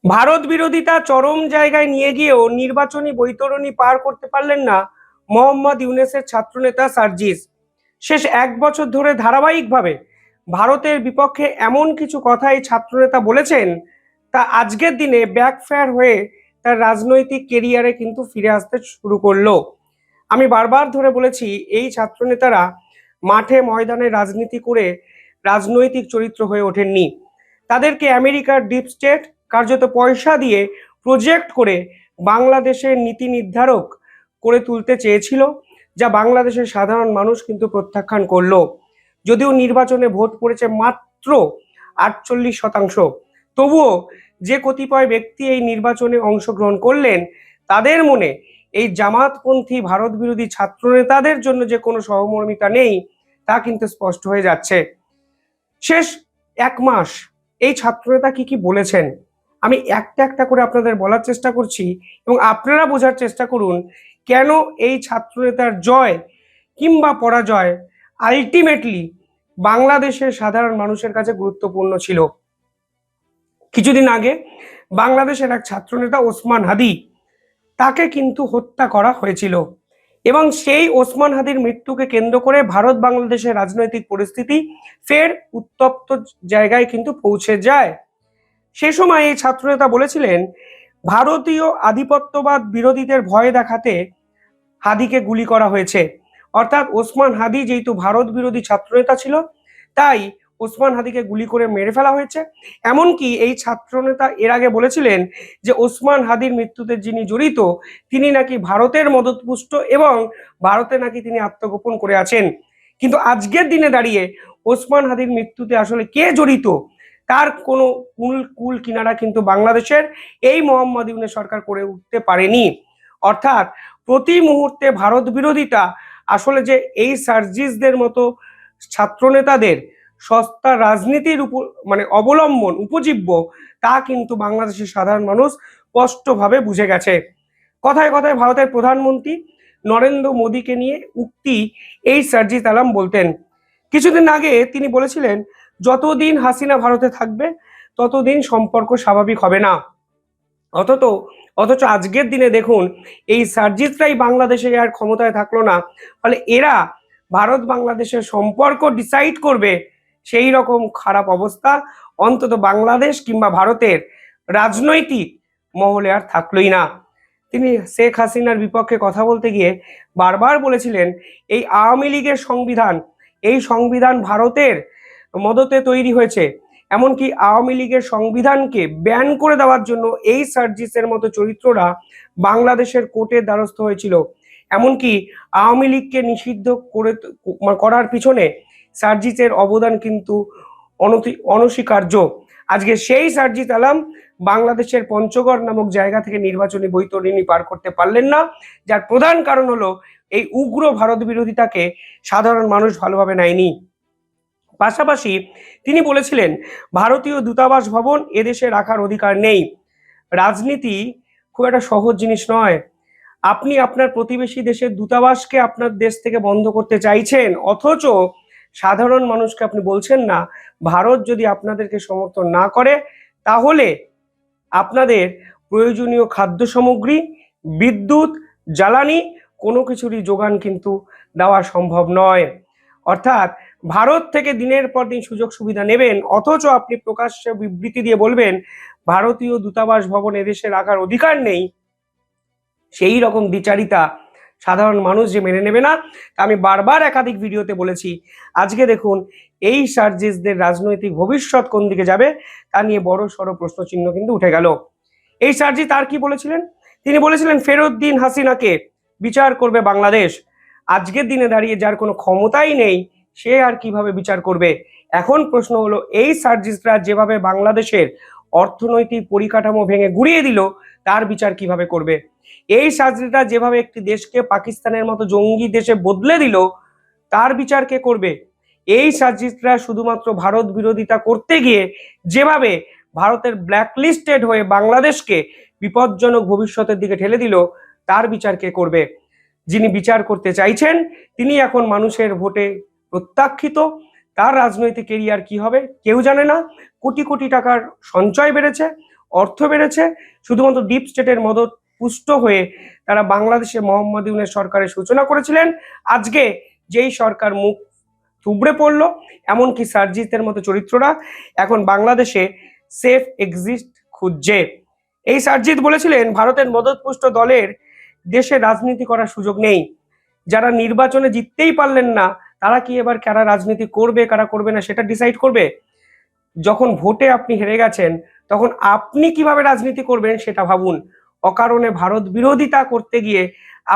ভারত বিরোধিতা চরম জায়গায় নিয়ে গিয়েও নির্বাচনী বৈতরণী পার করতে পারলেন না মোহাম্মদ ইউনূসের ছাত্রনেতা সার্জিস। শেষ এক বছর ধরে ধারাবাহিকভাবে ভারতের বিপক্ষে এমন কিছু কথা এই ছাত্রনেতা বলেছেন, তা আজকের দিনে ব্যাকফায়ার হয়ে তার রাজনৈতিক কেরিয়ারে কিন্তু ফিরে আসতে শুরু করলো। আমি বারবার ধরে বলেছি, এই ছাত্রনেতারা মাঠে ময়দানে রাজনীতি করে রাজনৈতিক চরিত্র হয়ে ওঠেননি। তাদেরকে আমেরিকার ডিপ স্টেট কার্যত পয়সা দিয়ে প্রজেক্ট করে বাংলাদেশের নীতি নির্ধারক করে তুলতে চেয়েছিল, যা বাংলাদেশের সাধারণ মানুষ কিন্তু প্রত্যাখ্যান করলো। যদিও নির্বাচনে ভোট পড়েছে মাত্র 48%, তবুও যে কতিপয় ব্যক্তি এই নির্বাচনে অংশগ্রহণ করলেন, তাদের মনে এই জামাতপন্থী ভারত বিরোধী ছাত্র নেতাদের জন্য যে কোনো সহমর্মিতা নেই, তা কিন্তু স্পষ্ট হয়ে যাচ্ছে। শেষ এক মাস এই ছাত্রনেতা কি কি বলেছেন, আমি একটা একটা করে আপনাদের বলার চেষ্টা করছি, এবং আপনারা বোঝার চেষ্টা করুন কেন এই ছাত্রনেতার জয় কিংবা পরাজয় আলটিমেটলি বাংলাদেশের সাধারণ মানুষের কাছে গুরুত্বপূর্ণ ছিল। কিছুদিন আগে বাংলাদেশের এক ছাত্রনেতা ওসমান হাদি, তাকে কিন্তু হত্যা করা হয়েছিল, এবং সেই ওসমান হাদির মৃত্যুকে কেন্দ্র করে ভারত বাংলাদেশের রাজনৈতিক পরিস্থিতি ফের উত্তপ্ত জায়গায় কিন্তু পৌঁছে যায়। সে সময় এই ছাত্রনেতা বলেছিলেন, ভারতীয় আধিপত্যবাদ বিরোধীদের ভয় দেখাতে হাদিকে গুলি করা হয়েছে। অর্থাৎ ওসমান হাদি যেহেতু ভারত বিরোধী ছাত্রনেতা ছিল, তাই ওসমান হাদিকে গুলি করে মেরে ফেলা হয়েছে। এমনকি এই ছাত্রনেতা এর আগে বলেছিলেন যে ওসমান হাদির মৃত্যুতে যিনি জড়িত, তিনি নাকি ভারতের মদতপুষ্ট এবং ভারতে নাকি তিনি আত্মগোপন করে আছেন। কিন্তু আজকের দিনে দাঁড়িয়ে ওসমান হাদির মৃত্যুতে আসলে কে জড়িত, তার কোনো কুল কিনারা কিন্তু বাংলাদেশের এই মোহাম্মদ ইউনূস সরকার করে উঠতে পারেনি। অর্থাৎ প্রতি মুহূর্তে ভারত বিরোধিতা আসলে যে এই সার্জিসদের মতো ছাত্রনেতাদের সস্তা রাজনীতির উপর অবলম্বন উপজীব্য, তা কিন্তু বাংলাদেশের সাধারণ মানুষ স্পষ্টভাবে বুঝে গেছে। কথায় কথায় ভারতের প্রধানমন্ত্রী নরেন্দ্র মোদীকে নিয়ে উক্তি এই সার্জিস আলম বলতেন। কিছুদিন আগে তিনি বলেছিলেন, যতদিন হাসিনা ভারতে থাকবে ততদিন সম্পর্ক স্বাভাবিক হবে না। অথচ আজকের দিনে দেখুন, এই সার্জিসরাই বাংলাদেশে আর ক্ষমতায় থাকলো না, ফলে এরা ভারত বাংলাদেশের সম্পর্ক ডিসাইড করবে, সেই রকম খারাপ অবস্থা অন্তত বাংলাদেশ কিংবা ভারতের রাজনৈতিক মহলে আর থাকলোই না। তিনি শেখ হাসিনার বিপক্ষে কথা বলতে গিয়ে বারবার বলেছিলেন, এই আওয়ামী লীগের সংবিধান, এই সংবিধান ভারতের মদতে তৈরি হয়েছে। এমনকি আওয়ামী লীগের সংবিধানকে ব্যান করে দেওয়ার জন্য এই সার্জিসের মতো চরিত্ররা বাংলাদেশের কোর্টের দ্বারস্থ হয়েছিল। এমনকি আওয়ামী লীগকে নিষিদ্ধ করার পিছনে সার্জিসের অবদান কিন্তু অনস্বীকার্য। আজকে সেই সার্জিস আলম বাংলাদেশের পঞ্চগড় নামক জায়গা থেকে নির্বাচনী বৈতরণী পার করতে পারলেন না, যার প্রধান কারণ হলো এই উগ্র ভারত বিরোধিতাকে সাধারণ মানুষ ভালোভাবে নেয়নি। পাশাপাশি তিনি বলেছিলেন, ভারতীয় দূতাবাস ভবন এদেশে রাখার অধিকার নেই। রাজনীতি খুব একটা সহজ জিনিস নয়। আপনি আপনার প্রতিবেশী দেশের দূতাবাসকে আপনার দেশ থেকে বন্ধ করতে চাইছেন, অথচ সাধারণ মানুষকে আপনি বলছেন না, ভারত যদি আপনাদেরকে সমর্থন না করে তাহলে আপনাদের প্রয়োজনীয় খাদ্য সামগ্রী, বিদ্যুৎ, জ্বালানি কোনো কিছুরই যোগান কিন্তু দেওয়া সম্ভব নয়। অর্থাৎ ভারত থেকে দিনের পর দিন সুযোগ সুবিধা নেবেন, অথচ আপনি প্রকাশ্যে বিবৃতি দিয়ে বলবেন ভারতীয় দূতাবাস ভবন এদেশে রাখার অধিকার নেই। সেই রকম দ্বিচারিতা সাধারণ মানুষ যে মেনে নেবে না, তা আমি বারবার একাধিক ভিডিওতে বলেছি। আজকে দেখুন, এই সার্জিসদের রাজনৈতিক ভবিষ্যৎ কোন দিকে যাবে তা নিয়ে বড় সড় প্রশ্নচিহ্ন কিন্তু উঠে গেল। এই সার্জিস তার কি বলেছিলেন, তিনি বলেছিলেন ফেরত দিন হাসিনাকে, বিচার করবে বাংলাদেশ। আজকের দিনে দাঁড়িয়ে যার কোনো ক্ষমতাই নেই, সে আর কিভাবে বিচার করবে? এখন প্রশ্ন হলো, এই সার্জিসরা যেভাবে বাংলাদেশের অর্থনৈতিক পরিকাঠামো ভেঙে গুড়িয়ে দিল, তার বিচার কিভাবে করবে? এই সার্জিসরা যেভাবে একটি দেশকে পাকিস্তানের মতো জঙ্গি দেশে বদলে দিল, তার বিচার কে করবে? এই সার্জিসরা শুধুমাত্র ভারত বিরোধিতা করতে গিয়ে যেভাবে ভারতের ব্ল্যাকলিস্টেড হয়ে বাংলাদেশকে বিপজ্জনক ভবিষ্যতের দিকে ঠেলে দিল, তার বিচার কে করবে? যিনি বিচার করতে চাইছেন তিনি এখন মানুষের ভোটে প্রত্যাখ্যিত। তার রাজনৈতিক কেরিয়ার কি হবে কেউ জানে না। কোটি কোটি টাকার সঞ্চয় বেড়েছে, অর্থ বেড়েছে, শুধুমাত্র ডিপ স্টেটের মদত পুষ্ট হয়ে তারা বাংলাদেশে মোহাম্মদ ইউনূস সরকারের সূচনা করেছিলেন। আজকে যেই সরকার মুখ থুবড়ে পড়লো, এমনকি সার্জিসের মতো চরিত্ররা এখন বাংলাদেশে সেফ এক্সিস্ট খুঁজছে। এই সার্জিস বলেছিলেন ভারতের মদতপুষ্ট দলের দেশে রাজনীতি করার সুযোগ নেই। যারা নির্বাচনে জিততেই পারলেন না, তারা কি এবার কারা রাজনীতি করবে কারা করবে না সেটা ডিসাইড করবে? যখন ভোটে আপনি হেরে গেছেন, তখন আপনি কিভাবে রাজনীতি করবেন সেটা ভাবুন। অকারণে ভারত বিরোধিতা করতে গিয়ে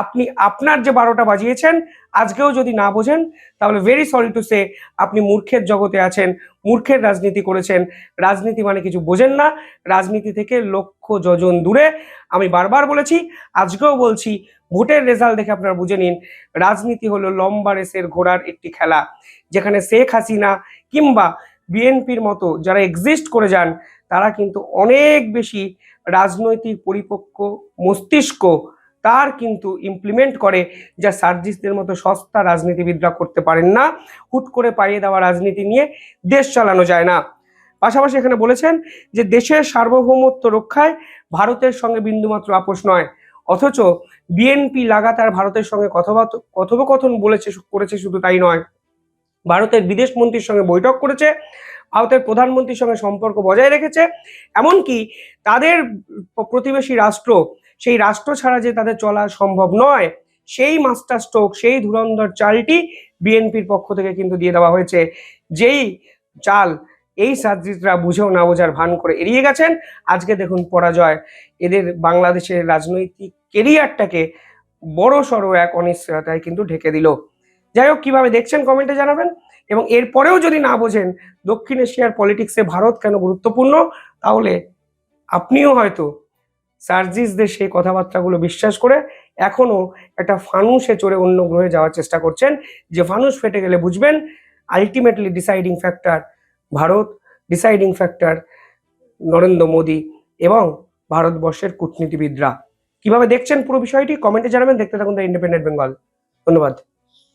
আপনি আপনার যে 12টা বাজিয়েছেন, আজকেও যদি না বোঝেন তাহলে ভেরি সরি টু সে, আপনি মূর্খের জগতে আছেন, মূর্খের রাজনীতি করেছেন। রাজনীতি মানে কিছু বোঝেন না, রাজনীতি থেকে লক্ষ যোজন দূরে। আমি বারবার বলেছি, আজকেও বলছি, ভোটের রেজাল্ট দেখে আপনারা বুঝে নিন, রাজনীতি হলো লম্বা রেসের ঘোড়ার একটি খেলা, যেখানে শেখ হাসিনা কিংবা বিএনপির মতো যারা এক্সিস্ট করে যান, তারা কিন্তু অনেক বেশি রাজনৈতিক পরিপক্ক মস্তিষ্ক তার কিন্তু ইমপ্লিমেন্ট করে, যা সার্জিসদের মতো সস্তা রাজনীতিবিদরা করতে পারেন না। হুট করে পাইয়ে দেওয়া রাজনীতি নিয়ে দেশ চালানো যায় না। পাশাপাশি এখানে বলেছেন যে দেশের সার্বভৌমত্ব রক্ষায় ভারতের সঙ্গে বিন্দুমাত্র আপোষ নয়। অথচ বিএনপি লাগাতার ভারতের সঙ্গে কথোপকথন করেছে, শুধু তাই নয়, ভারতের বিদেশ মন্ত্রীর সঙ্গে বৈঠক করেছে, ভারতের প্রধানমন্ত্রীর সঙ্গে সম্পর্ক বজায় রেখেছে। এমনকি তাদের প্রতিবেশী রাষ্ট্র, সেই রাষ্ট্র ছাড়া যে তাদের চলা সম্ভব নয়, সেই মাস্টার স্ট্রোক, সেই ধুরন্ধর চালটি বিএনপির পক্ষ থেকে কিন্তু দিয়ে দেওয়া হয়েছে। যেই চাল এই সার্জিসরা বুঝেও না বোঝার ভান করে এড়িয়ে গেছেন। আজকে দেখুন পরাজয়, এদের বাংলাদেশের রাজনৈতিক কেরিয়ারটাকে বড় সড়ো এক অনিশ্চয়তায় কিন্তু ঢেকে দিল। যাই হোক, কিভাবে দেখছেন কমেন্টে জানাবেন। এবং এরপরেও যদি না বোঝেন দক্ষিণ এশিয়ার পলিটিক্সে ভারত কেন গুরুত্বপূর্ণ, তাহলে আপনিও হয়তো সার্জিসদের সেই কথাবার্তাগুলো বিশ্বাস করে এখনো একটা ফানুসে চড়ে অন্য গ্রহে যাওয়ার চেষ্টা করছেন। যে ফানুস ফেটে গেলে বুঝবেন ultimately deciding factor Bharat, deciding factor Narendra Modi এবং ভারতবর্ষের কূটনীতিবিদরা। কিভাবে দেখছেন পুরো বিষয়টি কমেন্টে জানাবেন। দেখতে থাকুন দ্য ইন্ডিপেন্ডেন্ট বেঙ্গল। ধন্যবাদ।